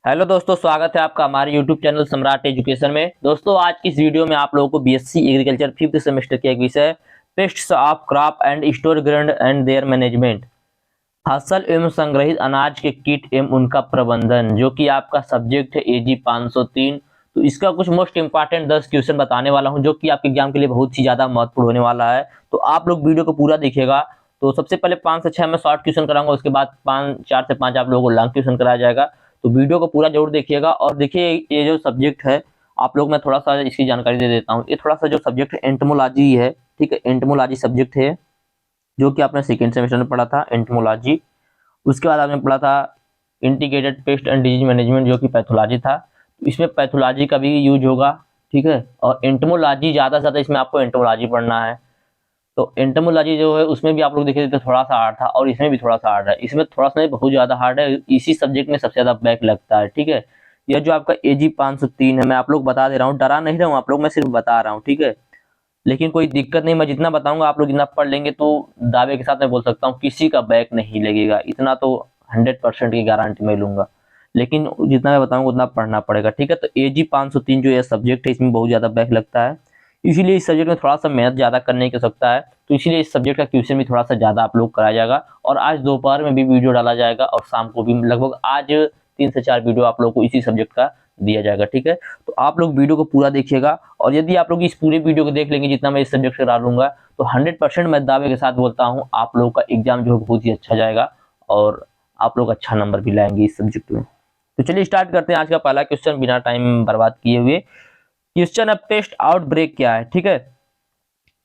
Hello दोस्तों, स्वागत है आपका हमारे यूट्यूब चैनल सम्राट एजुकेशन में। दोस्तों, आज की इस वीडियो में आप लोगों को बीएससी एग्रीकल्चर फिफ्थ सेमेस्टर का एक विषय pests of crop and store grain and there management, फसल एवं संग्रहित अनाज के कीट एवं उनका प्रबंधन, जो कि आपका सब्जेक्ट है एजी 503। तो इसका कुछ मोस्ट इंपॉर्टेंट 10 क्वेश्चन बताने वाला हूं, जो कि आपके एग्जाम के लिए बहुत ही ज्यादा महत्वपूर्ण होने वाला है। तो आप लोग वीडियो को पूरा देखिएगा। तो सबसे पहले 5 से 6 में शॉर्ट क्वेश्चन कराऊंगा, उसके बाद 4 से 5 आप लोगों को लॉन्ग क्वेश्चन कराया जाएगा। तो वीडियो को पूरा जरूर देखिएगा। और देखिए, ये जो सब्जेक्ट है, आप लोग मैं थोड़ा सा इसकी जानकारी दे देता हूँ। ये थोड़ा सा जो सब्जेक्ट है एंटमोलॉजी है, ठीक है। एंटमोलॉजी सब्जेक्ट है, जो कि आपने सेकेंड सेमेस्टर में पढ़ा था एंटमोलॉजी। उसके बाद आपने पढ़ा था integrated pest and disease management, जो कि पैथोलॉजी था। इसमें पैथोलॉजी का भी यूज होगा, ठीक है। और एंटमोलॉजी ज़्यादा से ज़्यादा इसमें आपको एंटमोलॉजी पढ़ना है। तो एंटमोलॉजी जो है उसमें भी आप लोग देखे तो थोड़ा सा हार्ड था, और इसमें भी थोड़ा सा हार्ड है। इसमें थोड़ा सा नहीं, बहुत ज़्यादा हार्ड है। इसी सब्जेक्ट में सबसे ज़्यादा बैक लगता है, ठीक है। यह जो आपका एजी 503 है, मैं आप लोग बता दे रहा हूँ, डरा नहीं रहा हूँ आप लोग, मैं सिर्फ बता रहा हूँ, ठीक है। लेकिन कोई दिक्कत नहीं, मैं जितना बताऊंगा आप लोग जितना पढ़ लेंगे तो दावे के साथ मैं बोल सकता हूँ किसी का बैक नहीं लगेगा। इतना तो 100% की गारंटी मैं लूंगा। लेकिन जितना मैं बताऊंगा उतना पढ़ना पड़ेगा, ठीक है। तो एजी 503 जो ये सब्जेक्ट है, इसमें बहुत ज़्यादा बैक लगता है। इसीलिए इस सब्जेक्ट में थोड़ा सा मेहनत ज़्यादा करने की आवश्यकता है। तो इसीलिए इस सब्जेक्ट का क्वेश्चन भी थोड़ा सा ज़्यादा आप लोग कराया जाएगा। और आज दोपहर में भी वीडियो डाला जाएगा, और शाम को भी लगभग आज 3 से 4 वीडियो आप लोग को इसी सब्जेक्ट का दिया जाएगा, ठीक है। तो आप लोग वीडियो को पूरा देखिएगा। और यदि आप लोग इस पूरे वीडियो को देख लेंगे जितना मैं इस सब्जेक्ट से डालूंगा, तो 100% मैं दावे के साथ बोलता हूँ आप लोगों का एग्जाम जो है बहुत ही अच्छा जाएगा, और आप लोग अच्छा नंबर भी लाएंगे इस सब्जेक्ट में। तो चलिए स्टार्ट करते हैं आज का पहला क्वेश्चन बिना टाइम बर्बाद किए हुए। क्वेश्चन है पेस्ट आउटब्रेक क्या है, ठीक है।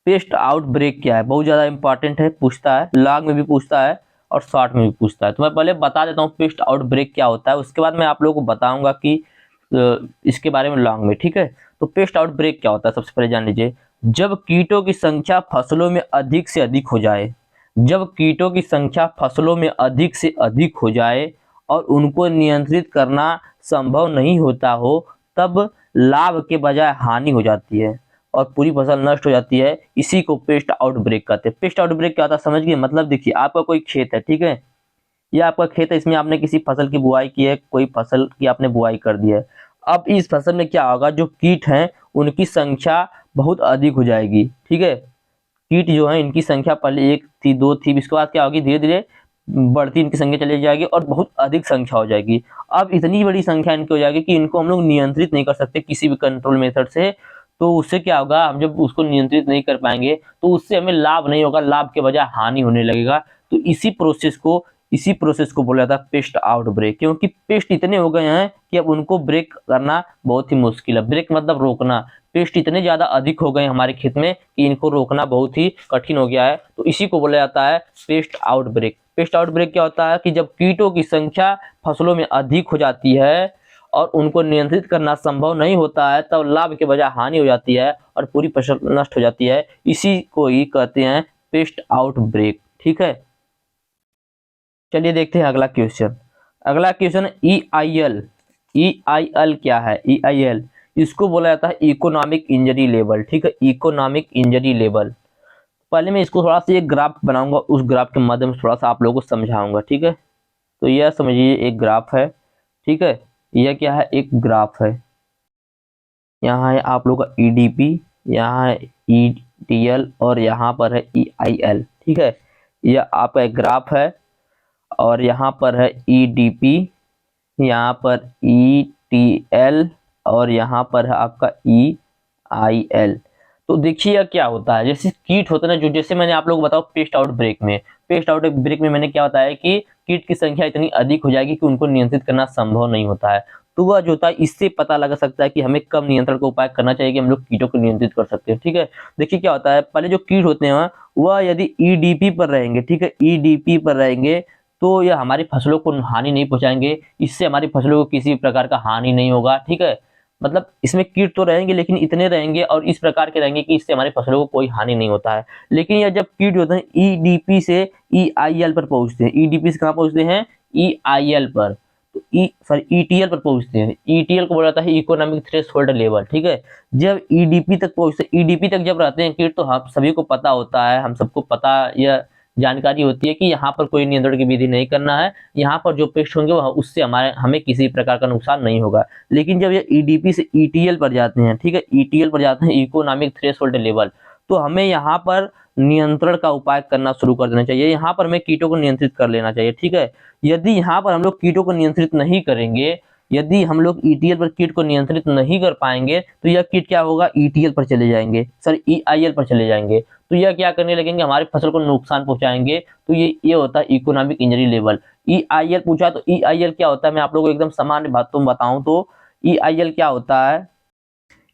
पेस्ट आउटब्रेक क्या है, बहुत ज्यादा इंपॉर्टेंट है, पूछता है, लॉन्ग में भी पूछता है और शॉर्ट में भी पूछता है। तो मैं पहले बता देता हूँ पेस्ट आउटब्रेक क्या होता है, उसके बाद मैं आप लोगों को बताऊंगा कि इसके बारे में लॉन्ग में, ठीक है। तो पेस्ट आउटब्रेक क्या होता है, सबसे पहले जान लीजिए। जब कीटों की संख्या फसलों में अधिक से अधिक हो जाए, जब कीटों की संख्या फसलों में अधिक से अधिक हो जाए और उनको नियंत्रित करना संभव नहीं होता हो, तब लाभ के बजाय हानि हो जाती है और पूरी फसल नष्ट हो जाती है। इसी को पेस्ट आउटब्रेक कहते हैं। पेस्ट आउटब्रेक क्या होता है समझ गए। मतलब देखिए, आपका कोई खेत है, ठीक है। ये आपका खेत है, इसमें आपने किसी फसल की बुआई की है, कोई फसल की आपने बुआई कर दी है। अब इस फसल में क्या होगा, जो कीट हैं उनकी संख्या बहुत अधिक हो जाएगी, ठीक है। कीट जो है इनकी संख्या पहले 1 थी, 2 थी, इसके बाद क्या होगी, धीरे धीरे बढ़ती इनकी संख्या चली जाएगी और बहुत अधिक संख्या हो जाएगी। अब इतनी बड़ी संख्या इनकी हो जाएगी कि इनको हम लोग नियंत्रित नहीं कर सकते किसी भी कंट्रोल मेथड से। तो उससे क्या होगा, हम जब उसको नियंत्रित नहीं कर पाएंगे तो उससे हमें लाभ नहीं होगा, लाभ के बजाय हानि होने लगेगा। तो इसी प्रोसेस को बोला जाता है पेस्ट आउटब्रेक, क्योंकि पेस्ट इतने हो गए हैं कि अब उनको ब्रेक करना बहुत ही मुश्किल है। ब्रेक मतलब रोकना। पेस्ट इतने ज्यादा अधिक हो गए हमारे खेत में कि इनको रोकना बहुत ही कठिन हो गया है। तो इसी को बोला जाता है पेस्ट आउटब्रेक। पेस्ट आउटब्रेक क्या होता है कि जब कीटों की संख्या फसलों में अधिक हो जाती है और उनको नियंत्रित करना संभव नहीं होता है, तब लाभ के बजाय हानि हो जाती है और पूरी फसल नष्ट हो जाती है। इसी को ही कहते हैं पेस्ट आउटब्रेक, ठीक है। चलिए देखते हैं अगला क्वेश्चन। अगला question E I L. E I L क्या है, ई आई एल, इसको बोला जाता है इकोनॉमिक इंजरी लेवल, ठीक है। Economic injury level. पहले मैं इसको थोड़ा सा एक ग्राफ बनाऊंगा, उस ग्राफ के माध्यम से थोड़ा सा आप लोगों को समझाऊंगा, ठीक है। तो यह समझिए एक ग्राफ है, ठीक है। यह क्या है, एक ग्राफ है। यहाँ है आप लोग का ईडीपी, यहाँ है ईटीएल और यहाँ पर है ईआईएल, ठीक है। यह आपका एक ग्राफ है और यहाँ पर है ईडीपी, यहाँ पर ईटीएल और यहाँ पर है आपका ईआईएल। तो देखिए क्या होता है, जैसे कीट होते हैं ना, जो जैसे मैंने आप लोगों को बताओ पेस्ट आउट ब्रेक में मैंने क्या बताया कि कीट की संख्या इतनी अधिक हो जाएगी कि उनको नियंत्रित करना संभव नहीं होता है। तो वह जो होता है, इससे पता लगा सकता है कि हमें कब नियंत्रण का उपाय करना चाहिए कि हम लोग कीटों को नियंत्रित कर सकते हैं, ठीक है। देखिए क्या होता है, पहले जो कीट होते हैं वह यदि ईडीपी पर रहेंगे, ठीक है, ईडीपी पर रहेंगे, तो यह हमारी फसलों को हानि नहीं पहुंचाएंगे। इससे हमारी फसलों को किसी प्रकार का हानि नहीं होगा, ठीक है। मतलब इसमें कीट तो रहेंगे लेकिन इतने रहेंगे और इस प्रकार के रहेंगे कि इससे हमारी फसलों को कोई हानि नहीं होता है। लेकिन यह जब कीट होते हैं ईडीपी से ईआईएल पर पहुंचते हैं, ईडीपी से कहां पहुंचते हैं, ईआईएल पर, तो ईटीएल पर पहुंचते हैं। ईटीएल को बोला जाता है इकोनॉमिक थ्रेशोल्ड लेवल, ठीक है। जब ईडीपी तक पहुंचते, ईडीपी तक जब रहते हैं कीट, तो हम सभी को पता होता है, हम सबको पता, यह जानकारी होती है कि यहाँ पर कोई नियंत्रण की विधि नहीं करना है, यहाँ पर जो पेस्ट होंगे वह उससे हमें किसी प्रकार का नुकसान नहीं होगा। लेकिन जब ये ईडीपी से ईटीएल पर जाते हैं, ठीक है, ईटीएल पर जाते हैं, इकोनॉमिक थ्रेशोल्ड लेवल, तो हमें यहाँ पर नियंत्रण का उपाय करना शुरू कर देना चाहिए। यहाँ पर हमें कीटों को नियंत्रित कर लेना चाहिए, ठीक है। यदि यहाँ पर हम लोग कीटों को नियंत्रित नहीं करेंगे, यदि हम लोग ईटीएल पर कीट को नियंत्रित नहीं कर पाएंगे, तो यह कीट क्या होगा, ईटीएल पर चले जाएंगे, सॉरी ईआईएल पर चले जाएंगे। तो यह क्या करने लगेंगे, हमारी फसल को नुकसान पहुंचाएंगे। तो ये होता है इकोनॉमिक इंजरी लेवल। ईआईएल पूछा तो ईआईएल क्या होता है, मैं आप लोगों को एकदम सामान्य बातों में बताऊं तो ईआईएल क्या होता है,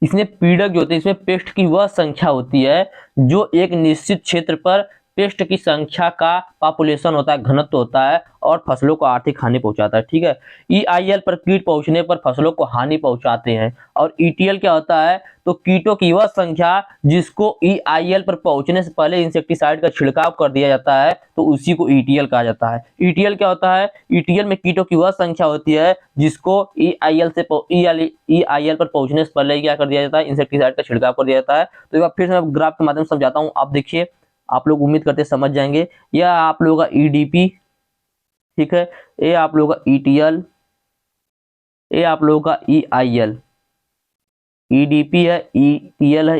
इसमें पीड़क जो होते हैं, इसमें पेस्ट की वह संख्या होती है जो एक निश्चित क्षेत्र पर पेस्ट की संख्या का पॉपुलेशन होता है, घनत्व होता है, और फसलों को आर्थिक हानि पहुंचाता है, ठीक है। ईआईएल पर कीट पहुंचने पर फसलों को हानि पहुंचाते हैं। और ईटीएल क्या होता है, तो कीटों की वह संख्या जिसको ईआईएल पर पहुंचने से पहले इंसेक्टिसाइड का छिड़काव कर दिया जाता है, तो उसी को ईटीएल कहा जाता है। ईटीएल क्या होता है, ईटीएल में कीटों की वह संख्या होती है जिसको ईआईएल पर पहुंचने से पहले क्या कर दिया जाता है, इंसेक्टिसाइड का छिड़काव कर दिया जाता है। तो एक बार फिर से मैं ग्राफ के माध्यम से समझाता हूँ, आप देखिए, आप लोग उम्मीद करते समझ जाएंगे। यह आप लोगों का ईडीपी, ठीक है, ये आप लोगों का ईटीएल, ये आप लोगों का ईआईएल, ईडीपी है, ईटीएल है,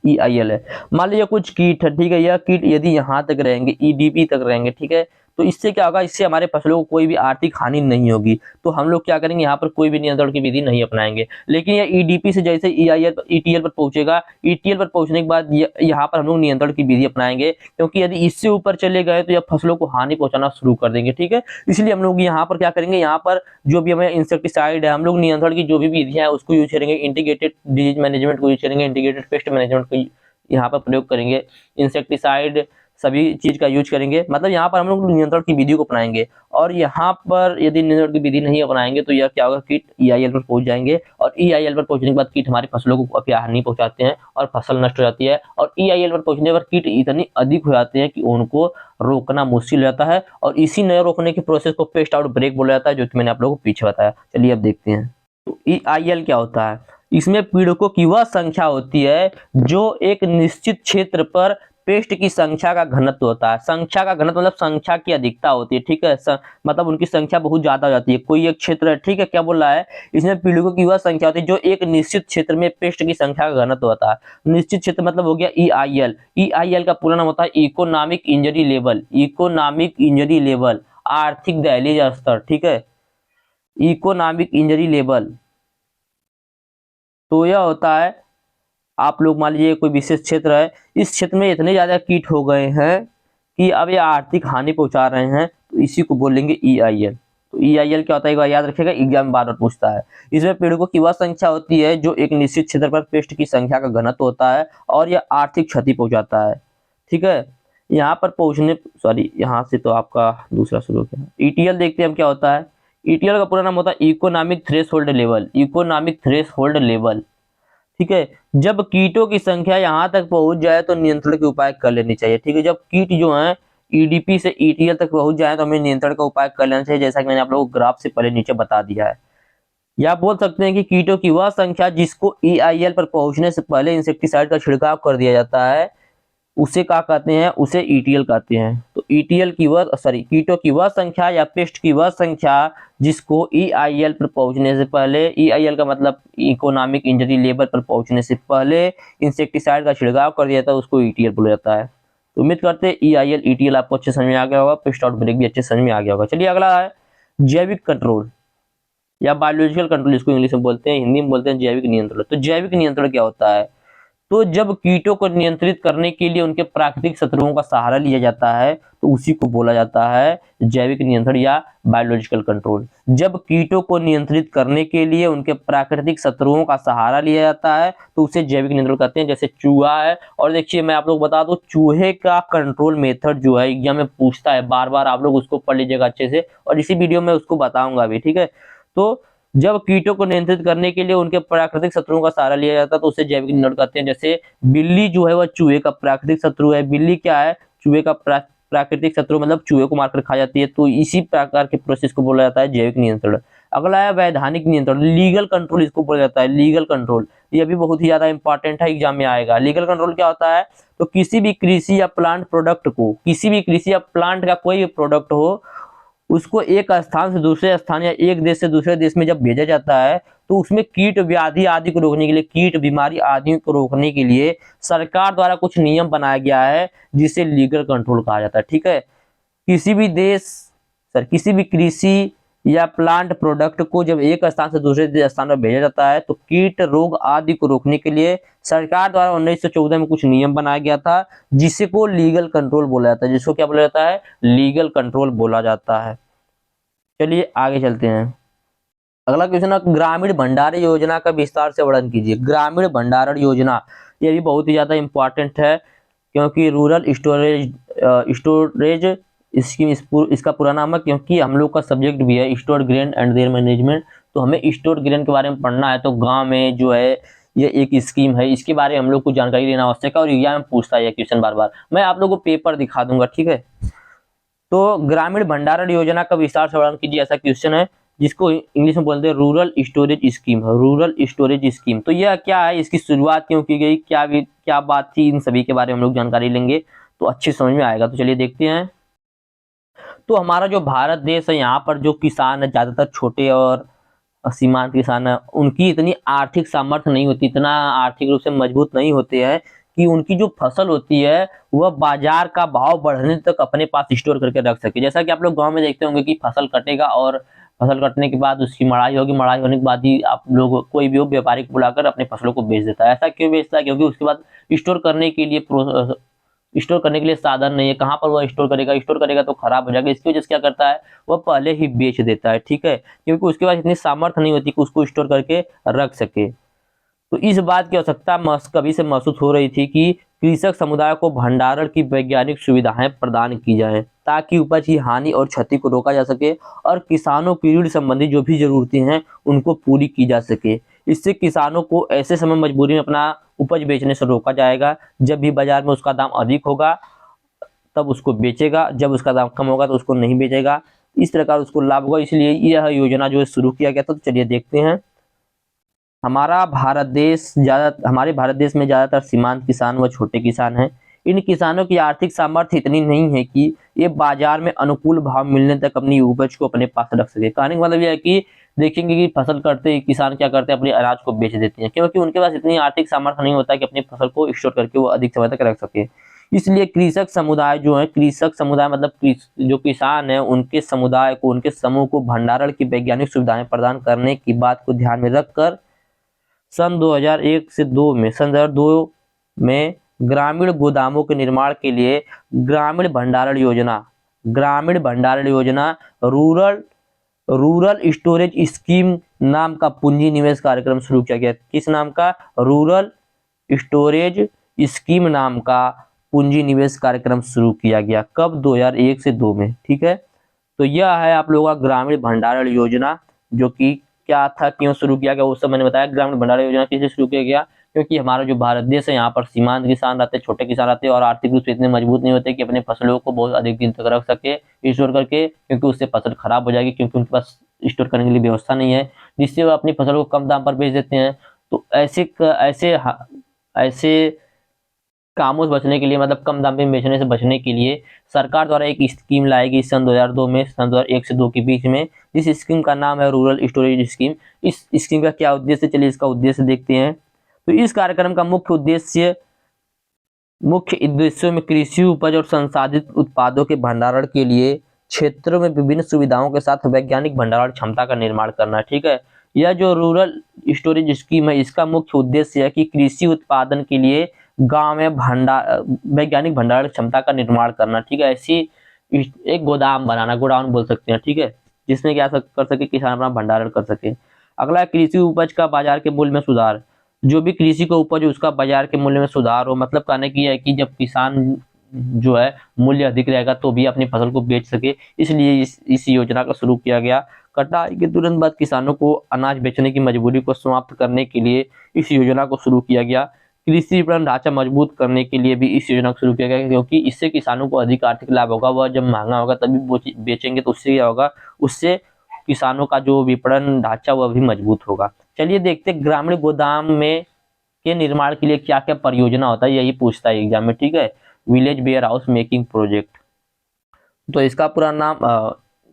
ईआईएल है। मान लीजिए कुछ कीट है, ठीक है, यह कीट यदि यहाँ तक रहेंगे, ईडीपी तक रहेंगे, ठीक है, तो इससे क्या होगा, इससे हमारे फसलों को कोई भी आर्थिक हानि नहीं होगी। तो हम लोग क्या करेंगे, यहाँ पर कोई भी नियंत्रण की विधि नहीं अपनाएंगे। लेकिन ये ईडीपी से जैसे ईटीएल पर पहुंचेगा, ईटीएल पर पहुंचने के बाद यहाँ पर हम लोग नियंत्रण की विधि अपनाएंगे, क्योंकि यदि इससे ऊपर चले गए तो यह फसलों को हानि पहुंचाना शुरू कर देंगे, ठीक है। इसलिए हम लोग यहाँ पर क्या करेंगे, यहाँ पर जो भी हमें इंसेक्टिसाइड है, हम लोग नियंत्रण की जो भी विधियां है उसको यूज करेंगे, इंटीग्रेटेड डिजीज मैनेजमेंट को यूज करेंगे, इंटीग्रेटेड पेस्ट मैनेजमेंट को यहाँ पर प्रयोग करेंगे, इंसेक्टिसाइड सभी चीज का यूज करेंगे। मतलब यहाँ पर हम लोग नियंत्रण की विधि को अपनाएंगे। और यहाँ पर यदि नियंत्रण की विधि नहीं अपनाएंगे तो यह क्या होगा, कीट ईआईएल पर पहुंच जाएंगे, और ईआईएल पर पहुंचने के बाद कीट हमारी फसलों को हानि पहुंचाते हैं और फसल नष्ट हो जाती है। और ईआईएल पर पहुंचने पर कीट इतनी अधिक हो जाते हैं कि उनको रोकना मुश्किल हो जाता है, और इसी नए रोकने की प्रोसेस को पेस्ट आउट ब्रेक बोला जाता है, जो कि मैंने आप लोगों को पीछे बताया। चलिए अब देखते हैं, तो ईआईएल क्या होता है। इसमें पीड़कों की वह संख्या होती है जो एक निश्चित क्षेत्र पर पेस्ट की संख्या का घनत्व होता है। संख्या का घनत्व मतलब संख्या की अधिकता होती है, ठीक है, मतलब उनकी संख्या बहुत ज्यादा हो जाती है। कोई एक क्षेत्र है, ठीक है, क्या बोल रहा है, इसमें पीड़कों की वह संख्या होती है जो एक निश्चित क्षेत्र में पेस्ट की संख्या का घनत्व होता है। निश्चित क्षेत्र मतलब हो गया ईआईएल। ईआईएल का पूरा नाम होता है economic injury level. Economic injury level, आर्थिक दहलीज स्तर, ठीक है, इकोनॉमिक इंजरी लेवल। तो यह होता है, आप लोग मान लीजिए कोई विशेष क्षेत्र है, इस क्षेत्र में इतने ज्यादा कीट हो गए हैं कि अब ये आर्थिक हानि पहुंचा रहे हैं, तो इसी को बोलेंगे ईआईएल। तो ईआईएल क्या होता है, एक बार याद रखिएगा, एग्जाम में बार बार पूछता है। इसमें पीड़कों की वह संख्या होती है जो एक निश्चित क्षेत्र पर पेस्ट की संख्या का घनत्व होता है और यह आर्थिक क्षति पहुंचाता है, ठीक है। यहाँ पर पहुंचने, सॉरी, यहाँ से तो आपका दूसरा शुरू हो गया। ईटीएल देखते हैं हम क्या होता है। ईटीएल का पूरा नाम होता है economic threshold level. Economic threshold level, ठीक है। जब कीटों की संख्या यहाँ तक पहुंच जाए तो नियंत्रण के उपाय कर लेनी चाहिए, ठीक है। जब कीट जो है ईडीपी से ईटीएल तक पहुंच जाए तो हमें नियंत्रण का उपाय कर लेना चाहिए, जैसा कि मैंने आप लोगों को ग्राफ से पहले नीचे बता दिया है। या बोल सकते हैं कि कीटों की वह संख्या जिसको ईआईएल पर पहुंचने से पहले इंसेक्टिसाइड का छिड़काव कर दिया जाता है, उसे क्या कहते हैं, उसे ईटीएल कहते हैं। तो ईटीएल की वह, सॉरी, कीटों की वह संख्या या पेस्ट की वह संख्या जिसको ईआईएल पर पहुंचने से पहले, ईआईएल का मतलब इकोनॉमिक इंजरी लेवल पर पहुंचने से पहले इंसेक्टिसाइड का छिड़काव कर दिया जाता है, उसको ईटीएल बोला जाता है। तो उम्मीद करते हैं ईआईएल ईटीएल आपको अच्छे समझ में आ गया होगा, पेस्ट आउट ब्रेक भी अच्छे समझ में आ गया होगा। चलिए अगला है जैविक कंट्रोल या बायोलॉजिकल कंट्रोल, इसको इंग्लिश में बोलते हैं, हिंदी में बोलते हैं जैविक नियंत्रण। तो जैविक नियंत्रण क्या होता है, तो जब कीटों को नियंत्रित करने के लिए उनके प्राकृतिक शत्रुओं का सहारा लिया जाता है, तो उसी को बोला जाता है जैविक नियंत्रण या बायोलॉजिकल कंट्रोल। जब कीटों को नियंत्रित करने के लिए उनके प्राकृतिक शत्रुओं का सहारा लिया जाता है, तो उसे जैविक नियंत्रण कहते हैं। जैसे चूहा है, और देखिए मैं आप लोग बता दूं, चूहे का कंट्रोल मेथड जो है एग्जाम में पूछता है, बार बार आप लोग उसको पढ़ लीजिएगा अच्छे से, और इसी वीडियो में उसको बताऊंगा भी, ठीक है। तो जब कीटों को नियंत्रित करने के लिए उनके प्राकृतिक शत्रुओं का सहारा लिया जाता है, तो उसे जैविक नियंत्रण कहते हैं। जैसे बिल्ली जो है वह चूहे का प्राकृतिक शत्रु है। बिल्ली क्या है, चूहे का प्राकृतिक शत्रु मतलब चूहे को मारकर खा जाती है, तो इसी प्रकार के प्रोसेस को बोला जाता है जैविक नियंत्रण। अगला है वैधानिक नियंत्रण, लीगल कंट्रोल इसको बोला जाता है, लीगल कंट्रोल। ये भी बहुत ही ज्यादा इंपॉर्टेंट है, एग्जाम में आएगा। लीगल कंट्रोल क्या होता है, तो किसी भी कृषि या प्लांट प्रोडक्ट को, किसी भी कृषि या प्लांट का कोई भी प्रोडक्ट हो, उसको एक स्थान से दूसरे स्थान या एक देश से दूसरे देश में जब भेजा जाता है, तो उसमें कीट व्याधि आदि को रोकने के लिए, कीट बीमारी आदि को रोकने के लिए सरकार द्वारा कुछ नियम बनाया गया है, जिसे लीगल कंट्रोल कहा जाता है। ठीक है, किसी भी देश किसी भी कृषि या प्लांट प्रोडक्ट को जब एक स्थान से दूसरे स्थान पर भेजा जाता है, तो कीट रोग आदि को रोकने के लिए सरकार द्वारा 1914 में कुछ नियम बनाया गया था, जिसे को लीगल कंट्रोल बोला जाता है। जिसको क्या बोला जाता है, लीगल कंट्रोल बोला जाता है। चलिए आगे चलते हैं। अगला क्वेश्चन है, ग्रामीण भंडारण योजना का विस्तार से वर्णन कीजिए। ग्रामीण भंडारण योजना ये भी बहुत ही ज्यादा इंपॉर्टेंट है, क्योंकि रूरल स्टोरेज स्कीम इसका पूरा नाम है, क्योंकि हम लोग का सब्जेक्ट भी है store grain and there management, तो हमें स्टोर ग्रेन के बारे में पढ़ना है। तो गांव में जो है ये एक स्कीम है, इसके बारे में हम लोग को जानकारी लेना आवश्यक है, और एग्जाम में पूछता है ये क्वेश्चन बार बार। मैं आप लोगों को पेपर दिखा दूंगा, ठीक है। तो ग्रामीण भंडारण योजना का विस्तार से वर्णन कीजिए, ऐसा क्वेश्चन है, जिसको इंग्लिश में बोलते हैं रूरल स्टोरेज स्कीम है, रूरल स्टोरेज स्कीम। तो यह क्या है, इसकी शुरुआत क्यों की गई, क्या बात थी, इन सभी के बारे में हम लोग जानकारी लेंगे तो अच्छी समझ में आएगा। तो चलिए देखते हैं। तो हमारा जो भारत देश है, यहाँ पर जो किसान है ज्यादातर छोटे और सीमांत किसान है, उनकी इतनी आर्थिक सामर्थ्य नहीं होती, इतना आर्थिक रूप से मजबूत नहीं होते हैं कि उनकी जो फसल होती है वह बाजार का भाव बढ़ने तक अपने पास स्टोर करके रख सके। जैसा कि आप लोग गांव में देखते होंगे कि फसल कटेगा और फसल कटने के बाद उसकी मड़ाई होगी, मड़ाई होने के बाद ही आप लोग कोई भी हो व्यापारी को बुलाकर अपने फसलों को बेच देता है। ऐसा क्यों बेचता है, क्योंकि उसके बाद स्टोर करने के लिए साधन नहीं है। कहाँ पर वह स्टोर करेगा तो खराब हो जाएगा। इसकी वजह से क्या करता है, वह पहले ही बेच देता है, ठीक है, क्योंकि उसके पास इतनी सामर्थ्य नहीं होती कि उसको स्टोर करके रख सके। तो इस बात की आवश्यकता कभी से महसूस हो रही थी कि कृषक समुदाय को भंडारण की वैज्ञानिक सुविधाएं प्रदान की जाएं, ताकि उपज की हानि और क्षति को रोका जा सके और किसानों की ऋण संबंधी जो भी जरूरतें हैं उनको पूरी की जा सके। इससे किसानों को ऐसे समय मजबूरी में अपना उपज बेचने से रोका जाएगा, जब भी बाजार में उसका दाम अधिक होगा तब उसको बेचेगा, जब उसका दाम कम होगा तो उसको नहीं बेचेगा। इस प्रकार उसको लाभ होगा, इसलिए यह योजना जो है शुरू किया गया था। तो चलिए देखते हैं। हमारे भारत देश में ज्यादातर सीमांत किसान व छोटे किसान हैं। इन किसानों की आर्थिक सामर्थ्य इतनी नहीं है कि ये बाजार में अनुकूल भाव मिलने तक अपनी उपज को अपने पास रख सके। कहने का मतलब यह है कि देखेंगे कि फसल करते ही किसान क्या करते हैं, अपने अनाज को बेच देते हैं, क्योंकि उनके पास इतनी आर्थिक सामर्थ्य नहीं होता कि अपनी फसल को स्टोर करके वो अधिक समय तक रख सके। इसलिए कृषक समुदाय मतलब जो किसान है, उनके समुदाय को, उनके समूह को भंडारण की वैज्ञानिक सुविधाएं प्रदान करने की बात को ध्यान में रखकर सन 2002 में ग्रामीण गोदामों के निर्माण के लिए ग्रामीण भंडारण योजना रूरल स्टोरेज स्कीम नाम का पूंजी निवेश कार्यक्रम शुरू किया गया। किस नाम का, रूरल स्टोरेज स्कीम नाम का पूंजी निवेश कार्यक्रम शुरू किया गया। कब, 2001 से 2 में, ठीक है। तो यह है आप लोगों का ग्रामीण भंडारण योजना, जो कि क्या था, क्यों शुरू किया गया, उस समय मैंने बताया। ग्रामीण भंडारण योजना किससे शुरू किया गया, क्योंकि हमारा जो भारत देश है, यहाँ पर सीमांत किसान रहते हैं, छोटे किसान रहते हैं, और आर्थिक रूप से इतने मजबूत नहीं होते कि अपने फसलों को बहुत अधिक दिन तक रख सके स्टोर करके, क्योंकि उससे फसल खराब हो जाएगी, क्योंकि उनके पास स्टोर करने के लिए व्यवस्था नहीं है, जिससे वो अपनी फसल को कम दाम पर बेच देते हैं। तो ऐसे कामों से बचने के लिए, मतलब कम दाम में बेचने से बचने के लिए सरकार द्वारा एक स्कीम लाएगी सन 2002 में, सन 2001 से 2 के बीच में, जिस स्कीम का नाम है रूरल स्टोरेज स्कीम। इस स्कीम का क्या उद्देश्य, चलिए इसका उद्देश्य देखते हैं। तो इस कार्यक्रम का मुख्य उद्देश्यों में कृषि उपज और संसाधित उत्पादों के भंडारण के लिए क्षेत्रों में विभिन्न सुविधाओं के साथ वैज्ञानिक भंडारण क्षमता का निर्माण करना, ठीक है। यह जो रूरल स्टोरेज स्कीम है, इसका मुख्य उद्देश्य है कि कृषि उत्पादन के लिए गांव में वैज्ञानिक भंडारण क्षमता का निर्माण करना, ठीक है। ऐसी एक गोदाम बनाना, गोडाउन बोल सकते हैं, ठीक है, जिसमें क्या कर सके, किसान अपना भंडारण कर सके। अगला, कृषि उपज का बाजार के मूल्य में सुधार। जो भी कृषि का उपज उसका बाजार के मूल्य में सुधार हो, मतलब कहने की है कि जब किसान जो है मूल्य अधिक रहेगा तो भी अपनी फसल को बेच सके, इसलिए इस योजना का शुरू किया गया। कटाई के तुरंत बाद किसानों को अनाज बेचने की मजबूरी को समाप्त करने के लिए इस योजना को शुरू किया गया। कृषि विपणन ढांचा मजबूत करने के लिए भी इस योजना को शुरू किया गया है, क्योंकि इससे किसानों को अधिक आर्थिक लाभ होगा। वह जब महंगा होगा तभी बेचेंगे, तो उससे क्या होगा, उससे किसानों का जो विपणन ढांचा वह भी मजबूत होगा। चलिए देखते हैं ग्रामीण गोदाम में के निर्माण के लिए क्या क्या परियोजना होता है, यही पूछता है एग्जाम में, ठीक है। Village warehouse making project, तो इसका पूरा नाम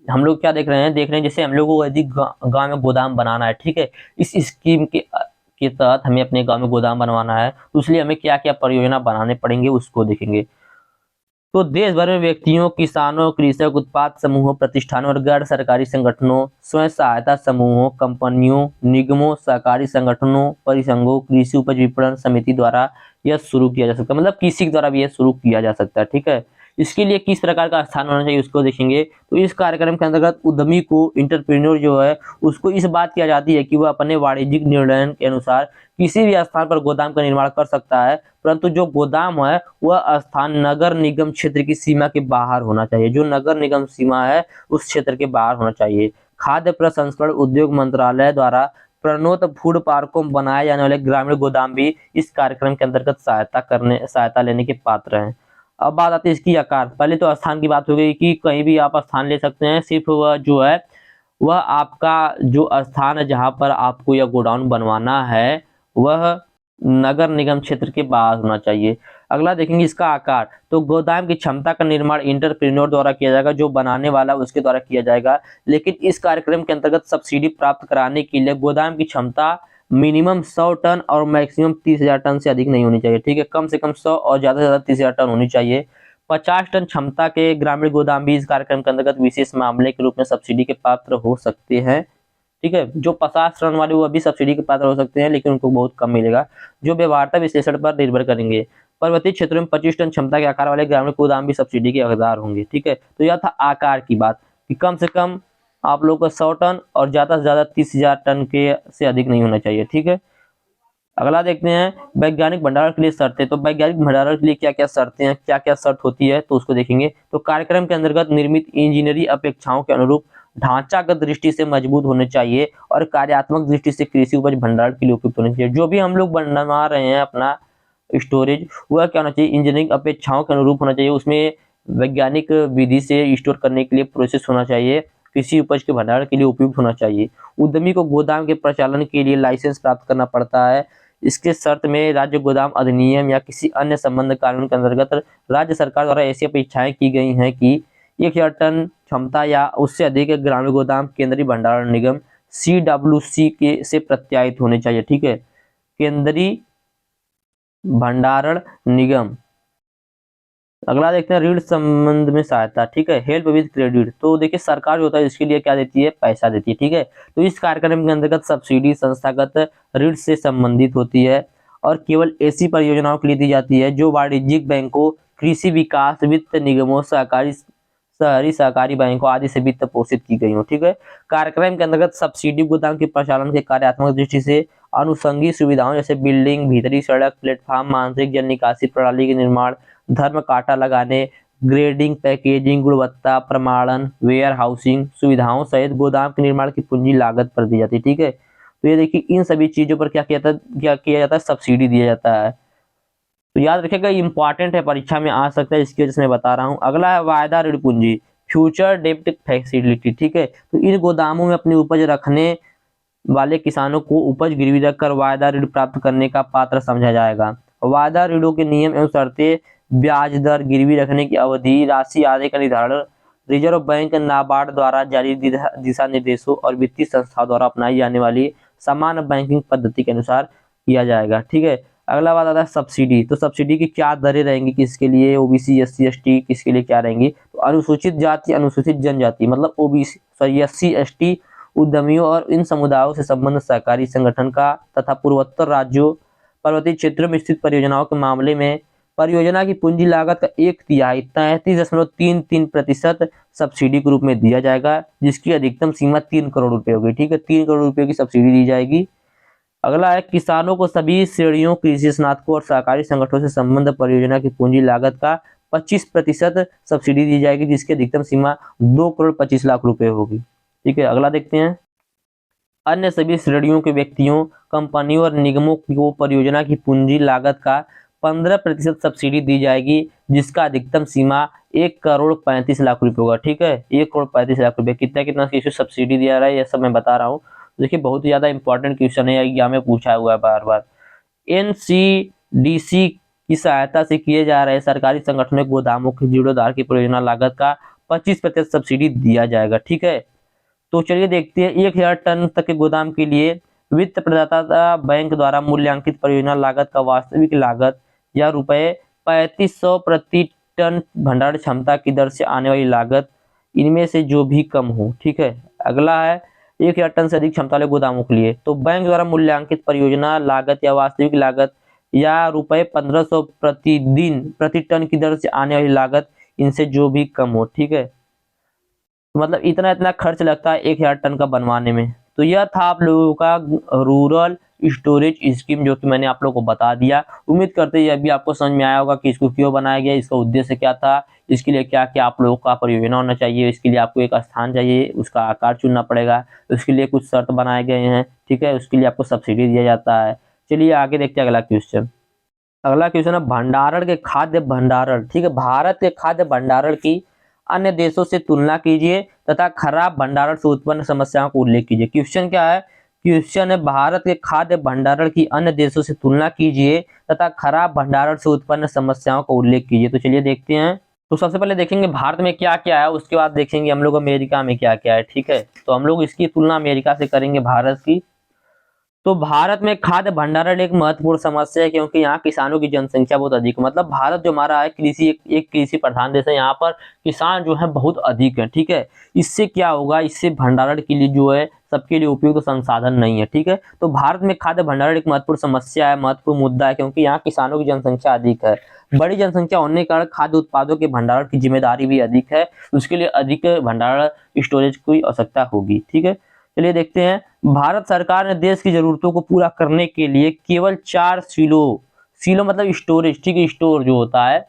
हम लोग क्या देख रहे हैं जैसे हम लोगों को यदि गांव में गोदाम बनाना है, ठीक है, इस स्कीम के तहत हमें अपने गांव में गोदाम बनवाना है, तो इसलिए हमें क्या क्या परियोजना बनाने पड़ेंगे उसको देखेंगे। तो देश भर में व्यक्तियों, किसानों, कृषक, उत्पाद समूहों, प्रतिष्ठानों और गैर सरकारी संगठनों, स्वयं सहायता समूहों, कंपनियों, निगमों, सहकारी संगठनों, परिसंघों, कृषि उपज विपणन समिति द्वारा यह शुरू किया जा सकता है, मतलब किसी के द्वारा भी यह शुरू किया जा सकता है, ठीक है। इसके लिए किस प्रकार का स्थान होना चाहिए उसको देखेंगे। तो इस कार्यक्रम के अंतर्गत उद्यमी को, इंटरप्रेन्योर जो है, उसको इस बात किया जाती है कि वह अपने वाणिज्यिक निर्णय के अनुसार किसी भी स्थान पर गोदाम का निर्माण कर सकता है, परंतु जो गोदाम है वह स्थान नगर निगम क्षेत्र की सीमा के बाहर होना चाहिए। जो नगर निगम सीमा है उस क्षेत्र के बाहर होना चाहिए। खाद्य प्रसंस्करण उद्योग मंत्रालय द्वारा प्रणोदित फूड पार्कों में बनाए जाने वाले ग्रामीण गोदाम भी इस कार्यक्रम के अंतर्गत सहायता लेने के पात्र हैं। अब बात आती है इसकी आकार। पहले तो स्थान की बात हो गई कि कहीं भी आप स्थान ले सकते हैं, सिर्फ वह जो है वह आपका जो स्थान है जहां पर आपको यह गोडाउन बनवाना है वह नगर निगम क्षेत्र के बाहर होना चाहिए। अगला देखेंगे इसका आकार। तो गोदाम की क्षमता का निर्माण इंटरप्रेन्योर द्वारा किया जाएगा, जो बनाने वाला उसके द्वारा किया जाएगा। लेकिन इस कार्यक्रम के अंतर्गत सब्सिडी प्राप्त कराने के लिए गोदाम की क्षमता मिनिमम 100 टन और मैक्सिमम 30,000 टन से अधिक नहीं होनी चाहिए, ठीक है। कम से कम 100 और ज्यादा से ज्यादा 30,000 टन होनी चाहिए। 50 टन क्षमता के ग्रामीण गोदाम भी इस कार्यक्रम के अंतर्गत विशेष मामले के रूप में सब्सिडी के पात्र हो सकते हैं, ठीक है। जो 50 टन वाले वो भी सब्सिडी के पात्र हो सकते हैं, लेकिन उनको बहुत कम मिलेगा, जो व्यवहार्यता विश्लेषण पर निर्भर करेंगे। पर्वतीय क्षेत्रों में 25 टन क्षमता के आकार वाले ग्रामीण गोदाम भी सब्सिडी के हकदार होंगे, ठीक है। तो यह था आकार की बात कि कम से कम आप लोग को 100 टन और ज्यादा से ज्यादा 30,000 टन के से अधिक नहीं होना चाहिए, ठीक है। अगला देखते हैं वैज्ञानिक भंडारण के लिए शर्तें। तो वैज्ञानिक भंडारण के लिए क्या क्या शर्तें हैं, क्या क्या शर्त होती है, तो उसको देखेंगे। तो कार्यक्रम के अंतर्गत निर्मित इंजीनियरिंग अपेक्षाओं के अनुरूप ढांचागत दृष्टि से मजबूत होने चाहिए और कार्यात्मक दृष्टि से कृषि उपज भंडारण के लिए उपयुक्त होने चाहिए। जो भी हम लोग बनवा रहे हैं अपना स्टोरेज, वह क्या होना चाहिए, इंजीनियरिंग अपेक्षाओं के अनुरूप होना चाहिए। उसमें वैज्ञानिक विधि से स्टोर करने के लिए प्रोसेस होना चाहिए, कृषि उपज के भंडारण के लिए उपयुक्त होना चाहिए। उद्यमी को गोदाम के प्रचालन के लिए लाइसेंस प्राप्त करना पड़ता है। इसके शर्त में राज्य गोदाम अधिनियम या किसी अन्य संबंध कानून के अंतर्गत राज्य सरकार द्वारा ऐसी अपेक्षाएं की गई हैं कि 1,000 टन क्षमता या उससे अधिक ग्रामीण गोदाम केंद्रीय भंडारण निगम CWC के से प्रत्यायित होने चाहिए, ठीक है। केंद्रीय भंडारण निगम। अगला देखते हैं ऋण संबंध में सहायता, ठीक है, हेल्प विद क्रेडिट। तो देखिए सरकार जो होता है इसके लिए क्या देती है, पैसा देती है, ठीक है। तो इस कार्यक्रम के अंतर्गत सब्सिडी संस्थागत ऋण से संबंधित होती है और केवल ऐसी परियोजनाओं के लिए दी जाती है जो वाणिज्यिक बैंकों, कृषि विकास वित्त निगमों, शहरी सहकारी बैंकों आदि से वित्त पोषित की गई हो, ठीक है। कार्यक्रम के अंतर्गत सब्सिडी गोदाम के प्रचालन के कार्यात्मक दृष्टि से अनुषंगी सुविधाओं जैसे बिल्डिंग, भीतरी सड़क, प्लेटफॉर्म, मानसिक जल निकासी प्रणाली के निर्माण, धर्म कांटा लगाने, ग्रेडिंग, पैकेजिंग, गुणवत्ता प्रमाणन, वेयर हाउसिंग सुविधाओं सहित गोदाम के निर्माण की पूंजी लागत पर दी जाती है, ठीक है। तो ये देखिए इन सभी चीजों पर क्या किया जाता है, सब्सिडी दिया जाता है। तो याद रखिएगा इंपॉर्टेंट है, परीक्षा में आ सकता है, इसकी वजह से मैं बता रहा हूँ। अगला है वायदा ऋण पूंजी, फ्यूचर डेब्ट फैसिलिटी, ठीक है। तो इन गोदामों में अपनी उपज रखने वाले किसानों को उपज गिरवी रखकर वायदा ऋण प्राप्त करने का पात्र समझा जाएगा। वायदा ऋणों के नियम एवं शर्तें, ब्याज दर, गिरवी रखने की अवधि, राशि आदि का निर्धारण रिजर्व बैंक, नाबार्ड द्वारा जारी दिशा निर्देशों और वित्तीय संस्थाओं द्वारा अपनाई जाने वाली समान बैंकिंग पद्धति के अनुसार किया जाएगा, ठीक है। अगला बात आता है सब्सिडी। तो सब्सिडी की क्या दरें रहेंगी, किसके लिए, ओबीसी, SC, ST किसके लिए क्या रहेंगी। तो अनुसूचित जाति, अनुसूचित जनजाति मतलब ओबीसी सॉरी SC, ST उद्यमियों और इन समुदायों से संबंध सहकारी संगठन का तथा पूर्वोत्तर राज्यों, पर्वतीय क्षेत्रों में स्थित परियोजनाओं के मामले में परियोजना की पूंजी लागत का 1/3 33.33% सब्सिडी के रूप में दिया जाएगा, जिसकी अधिकतम सीमा 3 करोड़ रुपए होगी, ठीक है। 3 करोड़ रुपए की सब्सिडी दी जाएगी। अगला है किसानों को सभी श्रेणियों, कृषि स्नातकों और सहकारी संगठनों से संबंध परियोजना की पूंजी लागत का 25% सब्सिडी दी जाएगी, जिसकी अधिकतम सीमा 2 करोड़ 25 लाख रुपए होगी, ठीक है। अगला देखते हैं। अन्य सभी श्रेणियों के व्यक्तियों, कंपनियों और निगमों को परियोजना की पूंजी लागत का 15% सब्सिडी दी जाएगी, जिसका अधिकतम सीमा 1,35,00,000 रुपये होगा। ठीक है, 1,35,00,000 रुपये कितना कितना किसी सब्सिडी दिया रहा है, यह सब मैं बता रहा हूँ। देखिए बहुत ही ज्यादा इंपॉर्टेंट क्वेश्चन है, एग्जाम में पूछा हुआ है बार बार। एनसीडीसी की सहायता से किए जा रहे सरकारी संगठनों के गोदामों की जीर्णोद्धार की परियोजना लागत का 25% सब्सिडी दिया जाएगा। ठीक है, तो चलिए देखते हैं 1,000 टन तक के गोदाम के लिए वित्त प्रदाता बैंक द्वारा मूल्यांकित परियोजना लागत का वास्तविक लागत या रुपए 3500 प्रति टन भंडारण क्षमता की दर से आने वाली लागत, इनमें से जो भी कम हो। ठीक है, अगला है 1,000 टन से अधिक क्षमता वाले गोदामों के लिए, तो बैंक द्वारा मूल्यांकित परियोजना लागत या वास्तविक लागत या रुपए 1500 प्रति टन की दर से आने वाली लागत, इनसे जो भी कम हो। ठीक है, तो मतलब इतना इतना खर्च लगता है 1,000 टन का बनवाने में। तो यह था आप लोगों का रूरल स्टोरेज स्कीम, जो कि मैंने आप लोगों को बता दिया। उम्मीद करते हैं अभी आपको समझ में आया होगा कि इसको क्यों बनाया गया, इसका उद्देश्य क्या था, इसके लिए क्या क्या आप लोगों का परियोजना होना चाहिए, इसके लिए आपको एक स्थान चाहिए, उसका आकार चुनना पड़ेगा, उसके लिए कुछ शर्त बनाए गए हैं। ठीक है, उसके लिए आपको सब्सिडी दिया जाता है। चलिए आगे देखते हैं अगला क्वेश्चन। अगला क्वेश्चन है भंडारण के खाद्य भंडारण। ठीक है, भारत के खाद्य भंडारण की अन्य देशों से तुलना कीजिए तथा खराब भंडारण से उत्पन्न समस्याओं को उल्लेख कीजिए। क्वेश्चन क्या है, क्वेश्चन है भारत के खाद्य भंडारण की अन्य देशों से तुलना कीजिए तथा खराब भंडारण से उत्पन्न समस्याओं का उल्लेख कीजिए। तो चलिए देखते हैं। तो सबसे पहले देखेंगे भारत में क्या क्या है, उसके बाद देखेंगे हम लोग अमेरिका में क्या क्या है। ठीक है, तो हम लोग इसकी तुलना अमेरिका से करेंगे भारत की। तो भारत में खाद्य भंडारण एक महत्वपूर्ण समस्या है, क्योंकि यहाँ किसानों की जनसंख्या बहुत अधिक है। मतलब भारत जो हमारा है कृषि एक कृषि प्रधान देश है, यहाँ पर किसान जो है बहुत अधिक है। ठीक है, इससे क्या होगा, इससे भंडारण के लिए जो है सबके लिए उपयुक्त संसाधन नहीं है। ठीक है, तो भारत में खाद्य भंडारण एक महत्वपूर्ण समस्या है, महत्वपूर्ण मुद्दा है, क्योंकि यहाँ किसानों की जनसंख्या अधिक है। बड़ी जनसंख्या होने के कारण खाद्य उत्पादों के भंडारण की जिम्मेदारी भी अधिक है, उसके लिए अधिक भंडारण स्टोरेज की आवश्यकता होगी। ठीक है, चलिए देखते हैं। भारत सरकार ने देश की जरूरतों को पूरा करने के लिए केवल 4 सिलो मतलब स्टोरेज, ठीक है, स्टोर जो होता है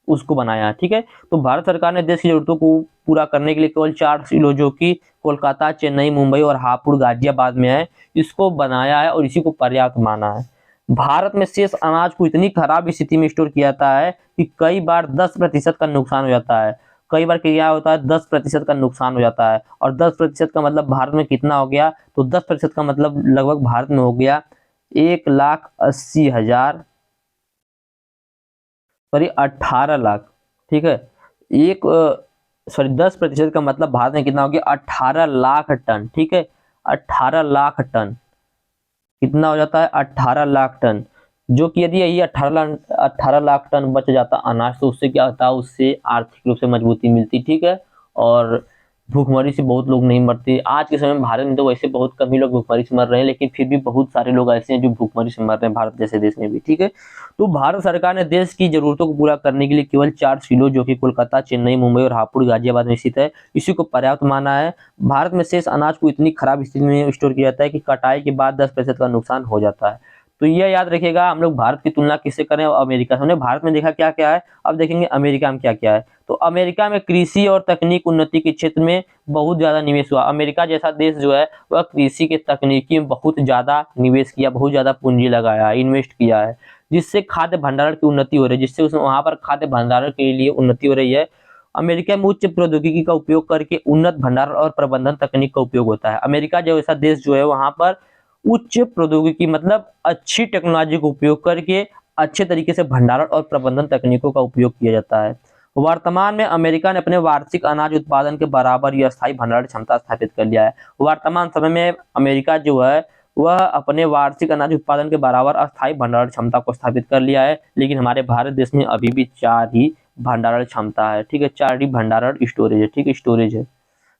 उसको बनाया। ठीक है, तो भारत सरकार ने देश की जरूरतों को पूरा करने के लिए केवल 4 सिलो, जो कि कोलकाता, चेन्नई, मुंबई और हापुड़ गाजियाबाद में है, इसको बनाया है और इसी को पर्याप्त माना है। भारत में शेष अनाज को इतनी खराब स्थिति में स्टोर किया जाता है कि कई बार 10% का नुकसान हो जाता है। कई बार क्या होता है, 10% का नुकसान हो जाता है। और 10% का मतलब भारत में कितना हो गया, तो 10% का मतलब लगभग भारत में हो गया 1,80,000, सॉरी 18 लाख। ठीक है, 10% का मतलब भारत में कितना हो गया, 18 लाख टन। ठीक है, 18 लाख टन कितना हो जाता है, 18 लाख टन, जो कि यदि यही 18 लाख टन बच जाता अनाज, तो उससे क्या होता है, उससे आर्थिक रूप से मजबूती मिलती। ठीक है, और भूखमरी से बहुत लोग नहीं मरते। आज के समय में भारत में तो वैसे बहुत कम ही लोग भूखमरी से मर रहे हैं, लेकिन फिर भी बहुत सारे लोग ऐसे हैं जो भूखमरी से मर रहे हैं भारत जैसे देश में भी। ठीक है, तो भारत सरकार ने देश की जरूरतों को पूरा करने के लिए केवल 4 सिलो, जो कि कोलकाता, चेन्नई, मुंबई और हापुड़ गाजियाबाद में स्थित है, इसी को पर्याप्त माना है। भारत में शेष अनाज को इतनी खराब स्थिति में स्टोर किया जाता है कि कटाई के बाद 10% का नुकसान हो जाता है। तो यह याद रखिएगा, हम लोग भारत की तुलना किससे करें, अमेरिका से। हमने भारत में देखा क्या क्या है, अब देखेंगे अमेरिका में क्या क्या है। तो अमेरिका में कृषि और तकनीक उन्नति के क्षेत्र में बहुत ज्यादा निवेश हुआ। अमेरिका जैसा देश जो है वह कृषि के तकनीकी में बहुत ज्यादा निवेश किया, बहुत ज्यादा पूंजी लगाया, इन्वेस्ट किया है, जिससे खाद्य भंडारण की उन्नति हो रही है, जिससे वहां पर खाद्य भंडारण के लिए उन्नति हो रही है। अमेरिका में उच्च प्रौद्योगिकी का उपयोग करके उन्नत भंडारण और प्रबंधन तकनीक का उपयोग होता है। अमेरिका जैसा देश जो है वहां पर उच्च प्रौद्योगिकी मतलब अच्छी टेक्नोलॉजी का उपयोग करके अच्छे तरीके से भंडारण और प्रबंधन तकनीकों का उपयोग किया जाता है। वर्तमान में अमेरिका ने अपने वार्षिक अनाज उत्पादन के बराबर यह अस्थायी भंडारण क्षमता स्थापित कर लिया है। वर्तमान समय में अमेरिका जो है वह अपने वार्षिक अनाज उत्पादन के बराबर अस्थायी भंडारण क्षमता को स्थापित कर लिया है, लेकिन हमारे भारत देश में अभी भी 4 ही भंडारण क्षमता है। ठीक है, 4 ही भंडारण स्टोरेज है। ठीक है, स्टोरेज है।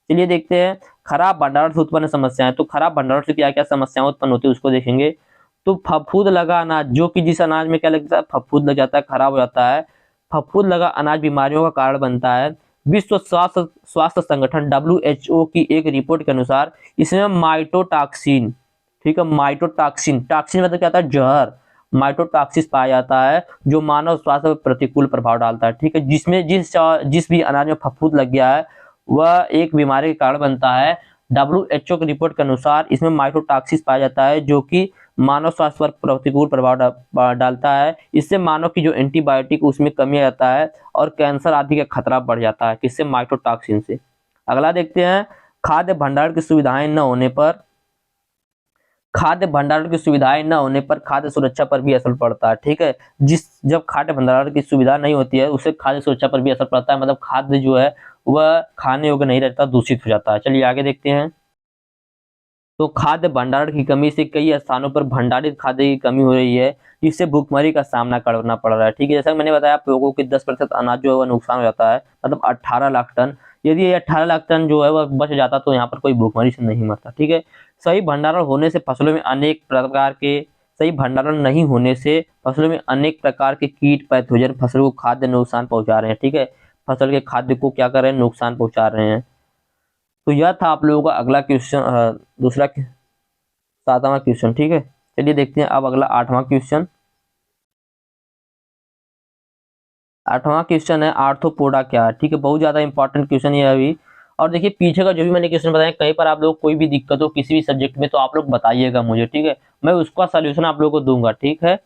चलिए देखते हैं खराब भंडारण से उत्पन्न समस्याएं। तो खराब भंडारण से क्या क्या समस्याएं उत्पन्न होती है उसको देखेंगे। तो फफूंद लगा अनाज, जो कि जिस अनाज में क्या लगता है, फफूंद लग जाता है, खराब हो जाता है। फफूंद लगा अनाज बीमारियों का कारण बनता है। विश्व स्वास्थ्य संगठन WHO की एक रिपोर्ट के अनुसार इसमें माइटोटॉक्सिन, ठीक है, माइटोटॉक्सिन, टॉक्सिन मतलब क्या होता है, जहर, माइटोटॉक्सिस पाया जाता है, जो मानव स्वास्थ्य पर प्रतिकूल प्रभाव डालता है। ठीक है, जिसमें जिस भी अनाज में फफूंद लग गया है वह एक बीमारी के कारण बनता है, WHO की रिपोर्ट के अनुसार इसमें माइकोटॉक्सिस पाया जाता है जो कि मानव स्वास्थ्य पर प्रतिकूल प्रभाव डालता है। इससे मानव की जो एंटीबायोटिक उसमें कमी आ जाता है और कैंसर आदि का खतरा बढ़ जाता है किससे, माइकोटॉक्सिन से। अगला देखते हैं, खाद्य भंडारण की सुविधाएं न होने पर, खाद्य भंडारण की सुविधाएं न होने पर खाद्य सुरक्षा पर भी असर पड़ता है। ठीक है, जब खाद्य भंडारण की सुविधा नहीं होती है उससे खाद्य सुरक्षा पर भी असर पड़ता है, मतलब खाद्य जो है वह खाने योग्य नहीं रहता, दूषित हो जाता है। चलिए आगे देखते हैं। तो खाद्य भंडारण की कमी से कई स्थानों पर भंडारित खाद्य की कमी हो रही है, जिससे भूखमरी का सामना करना पड़ रहा है। ठीक है, जैसा मैंने बताया आप लोगों को कि 10% अनाज जो है वह नुकसान हो जाता है, मतलब 18 लाख टन। यदि ये 18 लाख टन जो है वह बच जाता तो यहाँ पर कोई भूखमरी से नहीं मरता। ठीक है, सही भंडारण होने से फसलों में अनेक प्रकार के सही भंडारण नहीं होने से फसलों में अनेक प्रकार के कीट पैथोजन फसलों को खाद्य नुकसान पहुंचा रहे हैं। ठीक है, फसल के खाद्य को क्या कर रहे हैं, नुकसान पहुंचा रहे हैं। तो यह था आप लोगों का अगला क्वेश्चन, दूसरा 7वां क्वेश्चन। ठीक है, चलिए देखते हैं अब अगला 8वां क्वेश्चन। 8वां क्वेश्चन है आर्थ्रोपोडा क्या है। ठीक है, बहुत ज्यादा इंपॉर्टेंट क्वेश्चन है अभी। और देखिए पीछे का जो भी मैंने क्वेश्चन बताया, कहीं पर आप लोग कोई भी दिक्कत हो किसी भी सब्जेक्ट में तो आप लोग बताइएगा मुझे। ठीक है, मैं उसका सोल्यूशन आप लोगों को दूंगा। ठीक है,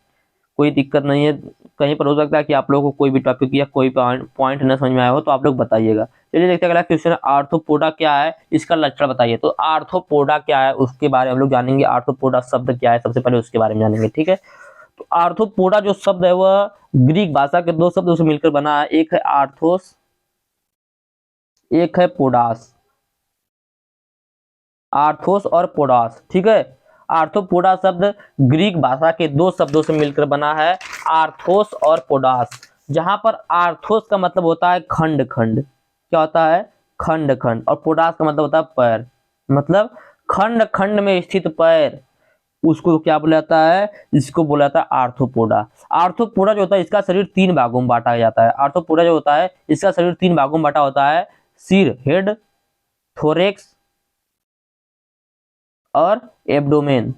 कोई दिक्कत नहीं है। कहीं पर हो सकता है कि आप लोगों को कोई भी टॉपिक या कोई पॉइंट न समझ में आया हो तो आप लोग बताइएगा। चलिए देखते हैं अगला क्वेश्चन, आर्थ्रोपोडा क्या है, इसका लक्षण बताइए। तो आर्थ्रोपोडा क्या है उसके बारे में हम लोग जानेंगे। आर्थ्रोपोडा शब्द क्या है सबसे पहले उसके बारे में जानेंगे। ठीक है, तो आर्थ्रोपोडा जो शब्द है वह ग्रीक भाषा के दो शब्दों से मिलकर बना है, एक है आर्थोस, एक है पोडास। आर्थोस और पोडास। ठीक है, आर्थ्रोपोडा शब्द ग्रीक भाषा के दो शब्दों से मिलकर बना है, आर्थोस और पोडास। जहां पर आर्थोस का मतलब होता है खंड खंड, क्या होता है, खंड खंड, और पोडास का मतलब होता है पैर, मतलब खंड खंड में स्थित पैर, उसको क्या बोला जाता है, इसको बोला जाता है आर्थ्रोपोडा। आर्थ्रोपोडा जो होता है इसका शरीर 3 भागों में बांटा जाता है। आर्थ्रोपोडा जो होता है इसका शरीर 3 भागों में बांटा होता है, सिर, हेड, थोरेक्स और एब्डोमेन,